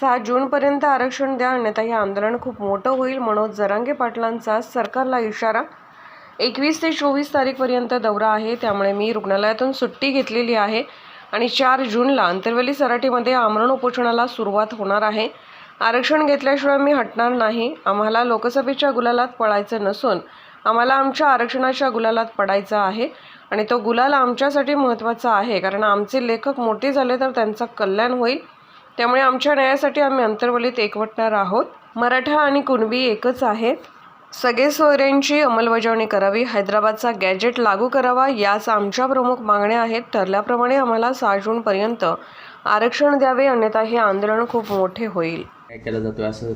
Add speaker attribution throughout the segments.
Speaker 1: 6 जूनपर्यंत आरक्षण द्या, अन्यथा हे आंदोलन खूप मोठं होईल. मनोज जरांगे पाटलांचा सरकारला इशारा. 21 ते 24 तारीखपर्यंत दौरा आहे, त्यामुळे मी रुग्णालयातून सुट्टी घेतलेली आहे आणि 4 जूनला अंतरवेली सराटीमध्ये आमरण उपोषणाला सुरुवात होणार आहे. आरक्षण घेतल्याशिवाय मी हटणार नाही. आम्हाला लोकसभेच्या गुलालात पळायचं नसून आम्हाला आमच्या आरक्षणाच्या गुलालात पडायचं आहे आणि तो गुलाल आमच्यासाठी महत्त्वाचा आहे, कारण आमचे लेखक मोठे झाले तर त्यांचं कल्याण होईल. त्यामुळे आमच्या न्यायासाठी आम्ही अंतरवलीत एकवटणार आहोत. मराठा आणि कुणबी एकच आहेत. सगळे सोयऱ्यांची अंमलबजावणी करावी. हैदराबादचा गॅजेट लागू करावा. याच आमच्या प्रमुख मागण्या आहेत. ठरल्याप्रमाणे आम्हाला 6 जूनपर्यंत आरक्षण द्यावे, अन्यथा हे आंदोलन खूप मोठे होईल.
Speaker 2: काय केलं जातोय असं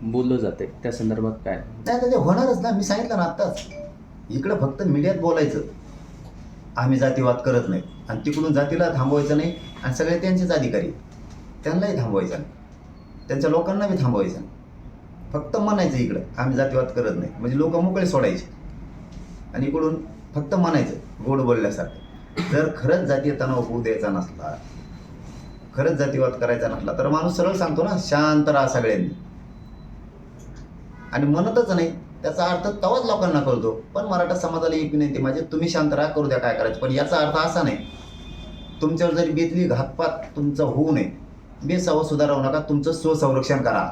Speaker 2: बोललं जाते, त्या संदर्भात काय?
Speaker 3: नाही तर ते होणारच ना. मी सांगितलं ना आत्ताच, इकडं फक्त मीडियात बोलायचं आम्ही जातीवाद करत नाही आणि तिकडून जातीला थांबवायचं नाही आणि सगळे त्यांचेच अधिकारी त्यांनाही थांबवायचं नाही, त्यांच्या लोकांना बी थांबवायचं नाही. फक्त म्हणायचं इकडं आम्ही जातीवाद करत नाही, म्हणजे लोक मोकळे सोडायचे आणि इकडून फक्त म्हणायचं गोड बोलल्यासारखं. जर खरंच जातीय तणाव होऊ द्यायचा नसला, खरंच जातीवाद करायचा नसला तर माणूस सरळ सांगतो ना, शांत राहा सगळ्यांनी, आणि म्हणतच नाही त्याचा अर्थ तवाच लोकांना कळतो. पण मराठा समाजाला एक विनंती माझी, तुम्ही शांत राहा, करू द्या काय करायचं, पण याचा अर्थ असा नाही तुमच्यावर जरी बेतली घातपात तुमचा होऊ नये, बेसावं सुद्धा राहू नका. तुमचं स्वसंरक्षण करा,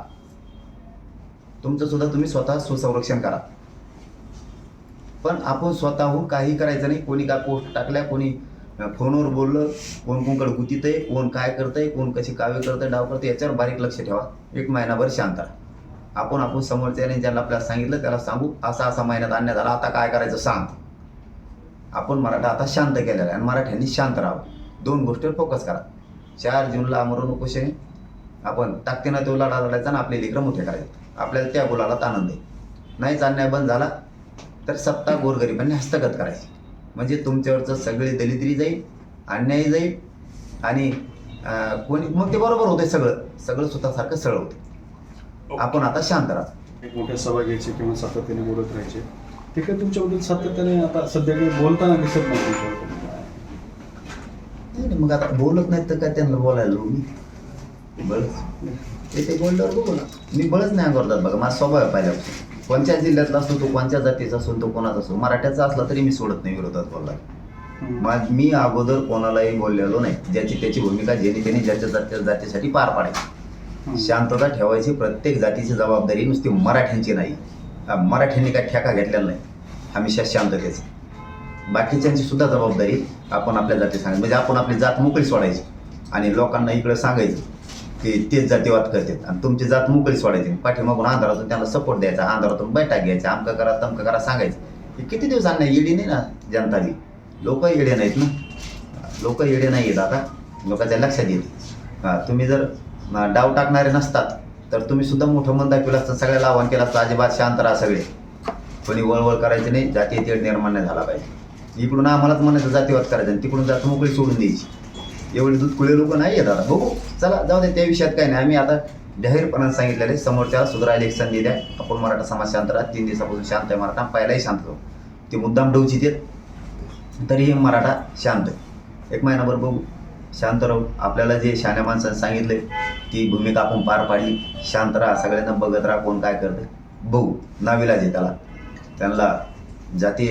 Speaker 3: तुमचं सुद्धा तुम्ही स्वतः स्वसंरक्षण करा. पण आपण स्वतःहून काही करायचं नाही. कोणी काय पोस्ट टाकल्या, कोणी फोनवर बोललं, कोण कोणकडे गुतीत आहे, कोण काय करतंय, कोण कशी कावे करतंय, डाव करतंय, याच्यावर बारीक लक्ष ठेवा. एक महिनाभर शांत राहा. आपण समोरच्याने ज्यांना आपल्याला सांगितलं त्याला सांगू, असा महिन्यात अन्याय झाला, आता काय करायचं सांग. आपण मराठा आता शांत केलेला आहे आणि मराठ्यांनी शांत राहावं. 2 गोष्टीवर फोकस करा. 4 जूनला आमरण उपोषण आपण ताकदीनं तो लढा लढायचा आणि आपले लेकरं मोठे करायचे. आपल्याला त्या गुलालात आनंद आहे. नाहीच अन्याय बंद झाला तर सत्ता गोरगरिबांनी हस्तगत करायची, म्हणजे तुमच्यावरचं सगळे दलितरी जाईल, अन्याय जाईल आणि कोणी मग ते बरोबर होते. सगळं स्वतःसारखं सरळ होते. आपण आता शांत राहा.
Speaker 4: एक मोठ्या सभा घ्यायची किंवा सातत्याने बोलत राहायचे, ते काय तुमच्याबद्दल सातत्याने आता सध्या काही बोलताना दिसत नाही तुमच्याबद्दल?
Speaker 3: नाही, मग आता बोलत नाहीत तर काय त्यांना बोलायला मी बळच ते बोलल्यावर बघू ना. मी बळच नाही अंगवरतात. बघा माझा स्वभाव आहे पहिल्यापासून. कोणत्या जिल्ह्यातला असतो तो, कोणत्या जातीचा असो तो, कोणाचा असो, मराठ्याचा असला तरी मी सोडत नाही विरोधात बोलला. मी अगोदर कोणालाही बोललेलो नाही. ज्याची त्याची भूमिका ज्याने ज्याच्या जातीसाठी पार पाडायची, शांतता ठेवायची. प्रत्येक जातीची जबाबदारी नुसती मराठ्यांची नाही. मराठ्यांनी काय ठेका घेतलेला नाही, हमेशा शांततेची. बाकीच्यांची सुद्धा जबाबदारी आपण आपल्या जाती सांगायची, म्हणजे आपण आपली जात मोकळी सोडायची आणि लोकांना इकडं सांगायचं की तेच जातीवाद करतात आणि तुमची जात मोकळी सोडायची. पाठीमागून अंधारातून त्यांना सपोर्ट द्यायचा, अंधारातून बैठक घ्यायचा, अमकं करा तमकं करा सांगायचं. हे किती दिवस आणणार? येडी नाही ना जनता बी. लोक येडे नाहीत ना. लोक येडे नाही आहेत. आता लोकांच्या लक्षात येते. तुम्ही जर डाव टाकणारे नसतात तर तुम्ही सुद्धा मोठं मन दाखवलं असतं, सगळ्याला आव्हान केलं असतं, अजिबात शांत राहा सगळे, कोणी वळवळ करायची नाही, जातीय तेढ निर्माण नाही झाला पाहिजे. इकडून आम्हालाच म्हणायचं जातीवाद करायचं आणि तिकडून जात मोकळी सोडून द्यायची. एवढे दूधकुळे लोक नाही आहेत. आता बघू, चला जाऊ दे, त्या विषयात काही नाही. आम्ही आता जाहीरपणाने सांगितलेले समोरच्या सुधारायला एक संधी द्या. आपण मराठा समाज शांत राहा. 3 दिवसापासून शांत आहे मराठा. पहिलाही शांत होतो, ते मुद्दाम डवचित येत तरीही मराठा शांत आहे. 1 महिनाभर बघू, शांत राहू. आपल्याला जे शहाण्या माणसाने सांगितले ती भूमिका आपण पार पाडली. शांत राहा, सगळ्यांना बघत राहा कोण काय करते. बघू, नाविलाज आहे त्याला. त्यांना जाती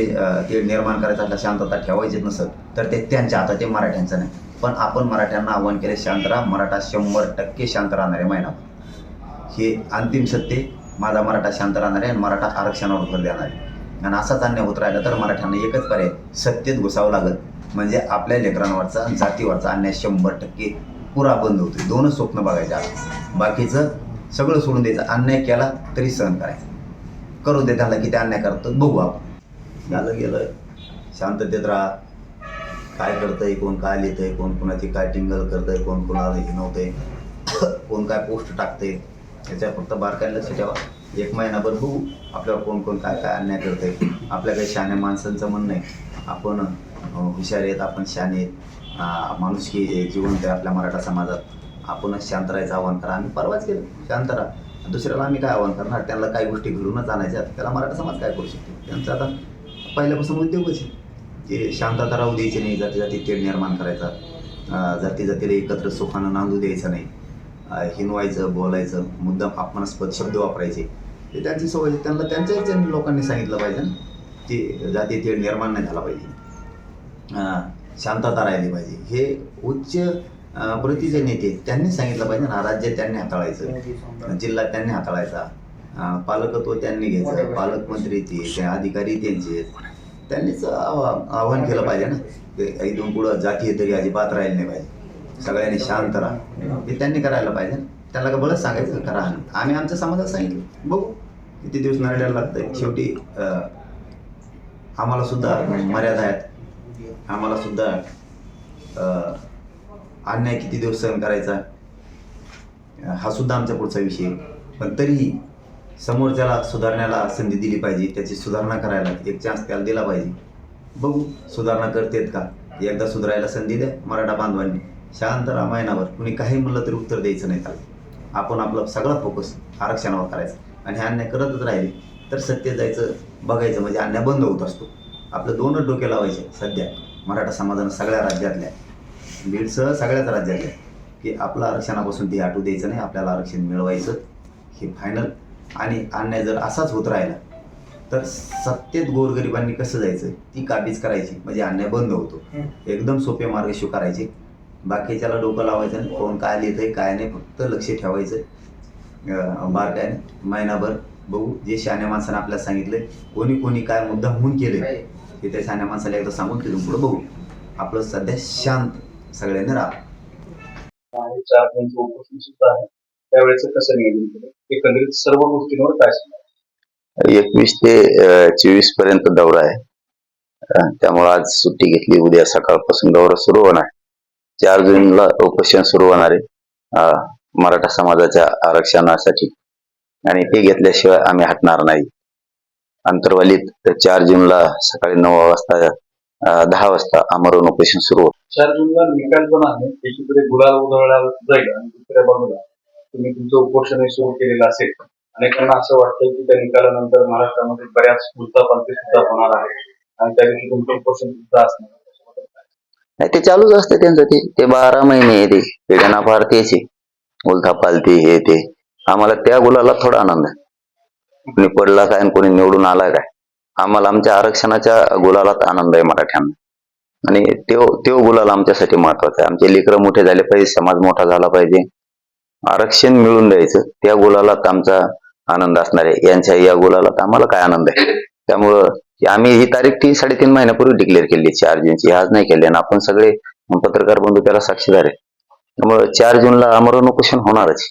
Speaker 3: ते निर्माण करायचा असला, शांतता ठेवायचीच नसत तर ते त्यांच्या हातात, ते मराठ्यांचं नाही. पण आपण मराठ्यांना आव्हान केले, शांत राहा. मराठा 100% शांत राहणार आहे महिनाभर. हे अंतिम सत्य. माझा मराठा शांत राहणार आहे आणि मराठा आरक्षणावर भर देणार आहे. आणि असाच अन्याय होत राहिला तर मराठ्यांना एकच पर्याय, सत्तेत घुसावं लागेल, म्हणजे आपल्या लेकरांवरचा जातीवरचा अन्याय 100% पुरा बंद होतो. 2च स्वप्न बघायचे आता. बाकीचं सगळं सोडून द्यायचं. अन्याय केला तरी सहन करायचं. करू दे त्यांना किती अन्याय करतो, बघू आपण. झालं गेलं, शांततेत राहा. काय करतंय, कोण काय लिहितंय, कोण कोणाची काय टिंगल करतंय, कोण कोणाला हिनवतंय, कोण काय पोस्ट टाकतंय, याच्यावर फक्त बारकाईने लक्ष ठेवा. 1 महिनाभर बघू आपल्यावर कोण कोण काय काय अन्याय करतंय. आपल्या काही शहाण्या माणसांचं म्हणणं आहे, आपण हुशार आहेत, आपण शहाणे आहेत, माणुसकी जिवंत आहे आपल्या मराठा समाजात. आपणच शांत राहायचं आव्हान करा. आम्ही परवाच केलं, शांत राहा. दुसऱ्याला आम्ही काय आव्हान करणार? त्यांना काही गोष्टी घडूनच आणायच्या, त्याला मराठा समाज काय करू शकतो? त्यांचा आता पहिल्यापासून उद्योगच आहे की शांतता राहू द्यायची नाही, जाती तेढ निर्माण करायचा, जातीला एकत्र सुखानं नांदू द्यायचं नाही, हिनवायचं, बोलायचं, मुद्दाम अपमानास्पद शब्द वापरायचे, ते त्यांची सवय आहे. त्यांना त्यांच्याच लोकांनी सांगितलं पाहिजे ना की जाती तेढ निर्माण नाही झाला पाहिजे, शांतता राहिली पाहिजे. हे उच्च प्रतीचे नेते त्यांनी सांगितलं पाहिजे ना. राज्य त्यांनी हाताळायचं, जिल्हा त्यांनी हाताळायचा, पालकत्व त्यांनी घ्यायचं, पालकमंत्री ते अधिकारी त्यांचे, त्यांनीच आव्हान केलं पाहिजे ना. ते इथून पुढं जाती तरी अजिबात राहिली नाही पाहिजे, सगळ्यांनी शांत राहा, हे त्यांनी करायला पाहिजे. त्यांना का बळच सांगायचं करा. आम्ही आमच्या समाजात सांगितलं, बघू किती दिवस नरड्याला लागतं. शेवटी आम्हाला सुद्धा मर्यादा आहेत, आम्हाला सुद्धा अन्याय किती दिवस सहन करायचा हा सुद्धा आमच्या पुढचा विषय. पण तरीही समोरच्याला सुधारण्याला संधी दिली पाहिजे, त्याची सुधारणा करायला एक चान्स त्याला दिला पाहिजे. बघू सुधारणा करतेत का. एकदा सुधारायला संधी द्या मराठा बांधवांनी. शांत राहा महिनाभर, कुणी काही म्हणलं तरी उत्तर द्यायचं नाही त्याला. आपण आपला सगळा फोकस आरक्षणावर करायचा, आणि हे अन्याय करतच राहिले तर सत्य जायचं बघायचं, म्हणजे अन्याय बंद होत असतो. आपलं दोनच डोके लावायचे सध्या मराठा समाजानं सगळ्या राज्यातल्या, बीडसह सगळ्याच राज्यातल्या, की आपलं आरक्षणापासून ते हटू द्यायचं नाही, आपल्याला आरक्षण मिळवायचं हे फायनल. आणि अन्याय जर असाच होत राहिला तर सत्तेत गोरगरिबांनी कसं जायचं ती काबीज करायची, म्हणजे अन्याय बंद होतो. एकदम सोपे मार्ग स्वीकारायचे, बाकीच्याला डोकं लावायचं नाही, कोण काय लिहितंय काय नाही, फक्त लक्ष ठेवायचं. बारकाईने महिनाभर बघू. जे शहाण्या माणसाने आपल्याला सांगितलंय, कोणी कोणी काय मुद्दा होऊन केले हे त्या शहाण्या माणसाला एकदा सांगून तिथून पुढे बघू. आपलं सध्या शांत सगळ्यांनी राहा.
Speaker 4: उपोषण सुद्धा आहे, त्यावेळेचं कसं नियोजन केलं, एकंदरीत सर्व गोष्टींवर काय सांगा.
Speaker 5: 21 ते 24 पर्यंत दौरा आहे. त्यामुळे आज सुट्टी घेतली. उद्या सकाळपासून दौरा सुरू होणार. 4 जूनला उपोषण सुरू होणार आहे मराठा समाजाच्या आरक्षणासाठी, आणि ते घेतल्याशिवाय आम्ही हटणार नाही. अंतरवालीत 4 जूनला सकाळी 9 वाजता 10 वाजता आमरण उपोषण सुरू होतं.
Speaker 4: 4 जूनला निकाल पण आहे, एकीकडे गुलाल उधळला जाईल आणि दुसऱ्या बाजूला तुम्ही तुमचं उपोषण सुरू केलेलं असेल. अनेकांना असं वाटतं की त्या निकालानंतर महाराष्ट्रामध्ये बऱ्याच उलथापालथी सुद्धा होणार आहे आणि त्या दिवशी तुमचं उपोषण सुद्धा असणार.
Speaker 5: नाही, ते चालूच असतं त्यांचं. ते 12 महिने ते पिढ्यांना फार तेच उलथापालथी हे ते. आम्हाला त्या गुलाला थोडा आनंद आहे. कोणी पडला काय आणि कोणी निवडून आला काय, आम्हाला आमच्या आरक्षणाच्या गुलालात आनंद आहे मराठ्यांना. आणि तो गुलाल आमच्यासाठी महत्वाचा आहे. आमचे लेकरं मोठे झाले पाहिजे, समाज मोठा झाला पाहिजे, आरक्षण मिळून द्यायचं, त्या गुलालात आमचा आनंद असणार आहे. यांच्या या गुलालात आम्हाला काय आनंद आहे. त्यामुळं आम्ही ही तारीख 3-3.5 महिन्यापूर्वी डिक्लेअर केली 4 जूनची, आज नाही केली. आणि आपण सगळे पत्रकार बंधू त्याला साक्षीदार आहे. त्यामुळे 4 जूनला आमरण उपोषण होणारच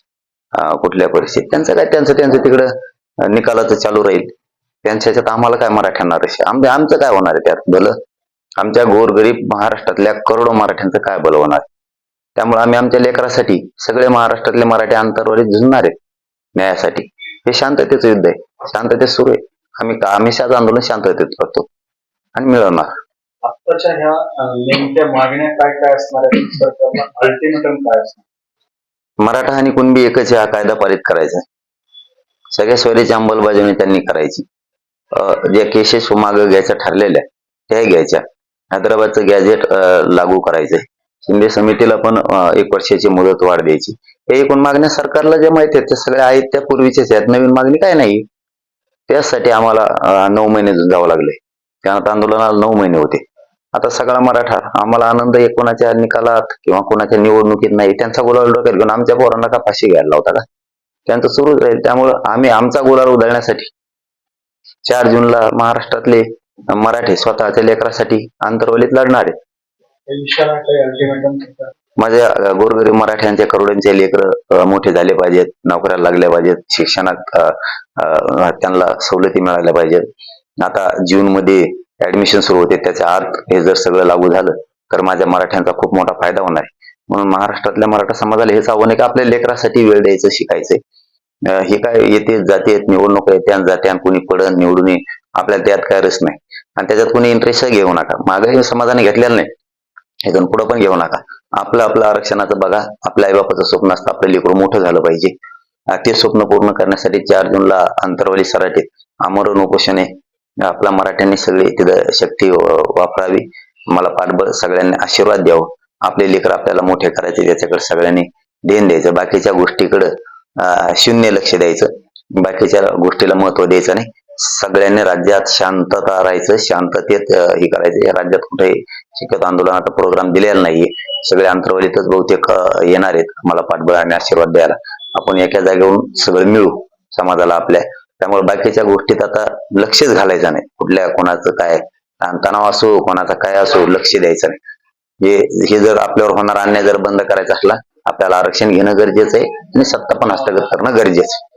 Speaker 5: कुठल्या परिस्थितीत. त्यांचं तिकडं निकालाचं चालू राहील. त्यांच्यात आम्हाला काय मराठ्यांना आमचं काय होणार आहे त्यात भलं. आमच्या गोरगरीब महाराष्ट्रातल्या करोडो मराठ्यांचं काय भलं होणार. त्यामुळे आम्ही आमच्या लेकरासाठी सगळे महाराष्ट्रातले मराठी अंतरवालीत झुंजणार आहेत न्यायासाठी. हे शांततेचं युद्ध आहे, शांततेत सुरू आहे. आम्ही हमेशाच आंदोलन शांततेत करतो आणि मिळवणार.
Speaker 4: आत्ताच्या ह्या नेमक्या मागण्या काय काय असणार आहेत, सरकारला अल्टिमेटम काय असणार.
Speaker 5: मराठा आणि कुणबी एकच हा कायदा पारित करायचा. सगळ्या स्वरीची अंमलबजावणी त्यांनी करायची. ज्या केसेस मागं घ्यायच्या ठरलेल्या त्या घ्यायच्या. हैदराबादचं गॅझेट लागू करायचंय. शिंदे समितीला पण 1 वर्षाची मुदत वाढ द्यायची. हे एकूण मागण्या सरकारला ज्या माहिती आहेत त्या सगळ्या आहेत त्या पूर्वीच्याच आहेत. नवीन मागणी काय नाही. त्यासाठी आम्हाला 9 महिने जावं लागले. त्यानंतर आंदोलनाला 9 महिने होते. आता सगळा मराठा आम्हाला आनंद आहे कोणाच्या निकालात किंवा कोणाच्या निवडणुकीत नाही. त्यांचा गुलाल डोक्यात घेऊन आमच्या पोरांना का फाशी घ्यायला लावता का. त्यांचं सुरूच राहील. त्यामुळं आम्ही आमचा गुलाल उधळण्यासाठी 4 जूनला महाराष्ट्रातले मराठी स्वतःच्या लेकरासाठी अंतरवलीत लढणार आहे. माझ्या गोरगरीब मराठ्यांच्या करोडोंचे लेकर मोठे झाले पाहिजेत, नोकऱ्याला लागल्या पाहिजेत, शिक्षणात त्यांना सवलती मिळाल्या पाहिजेत. आता जून मध्ये ऍडमिशन सुरू होते, त्याच्या आत हे जर सगळं लागू झालं तर माझ्या मराठ्यांचा खूप मोठा फायदा होणार आहे. म्हणून महाराष्ट्रातल्या मराठा समाजाला हेच आव्हान आहे की आपल्या लेकरासाठी वेळ द्यायचं, शिकायचंय. हे काय येते जाते निवडणूक येत्या जात्या, कुणी पडन निवडून ये, आपल्याला त्यात काय रस नाही. आणि त्याच्यात कुणी इंटरेस्ट घेऊ नका. मागही समाजाने घेतलेलं नाही, इथून पुढे पण घेऊ नका. आपलं आरक्षणाचं बघा. आपल्या आईबापाचं स्वप्न असतं आपलं लेकरू मोठं झालं पाहिजे. ते स्वप्न पूर्ण करण्यासाठी 4 जूनला अंतरवाली सराटीत आमरण उपोषण आहे. आपल्या मराठ्यांनी सगळी तिथं शक्ती वापरावी. मला पाठबळ सगळ्यांनी आशीर्वाद द्यावं. आपले लेकर आपल्याला मोठे करायचे, त्याच्याकडे सगळ्यांनी देण द्यायचं, बाकीच्या गोष्टीकडं शून्य लक्ष द्यायचं, बाकीच्या गोष्टीला महत्व द्यायचं नाही. सगळ्यांनी राज्यात शांतता राहायचं, शांततेत हे करायचं. या राज्यात कुठे शिक्षक आंदोलनाचा प्रोग्राम दिलेला नाहीये. सगळे अंतरवलीतच बहुतेक येणार आहेत आम्हाला पाठबळ आणि आशीर्वाद द्यायला. आपण एका जागेवरून सगळं मिळू समाजाला आपल्या. त्यामुळे बाकीच्या गोष्टीत आता लक्षच घालायचं नाही. कुठल्या कोणाचं काय ताणतणाव असो, कोणाचा काय असो, लक्ष द्यायचं नाही. हे जर आपल्यावर होणारा अन्याय जर बंद करायचा असला, आपल्याला आरक्षण घेणं गरजेचं आहे आणि सत्ता पण हस्तगत करणं गरजेचं आहे.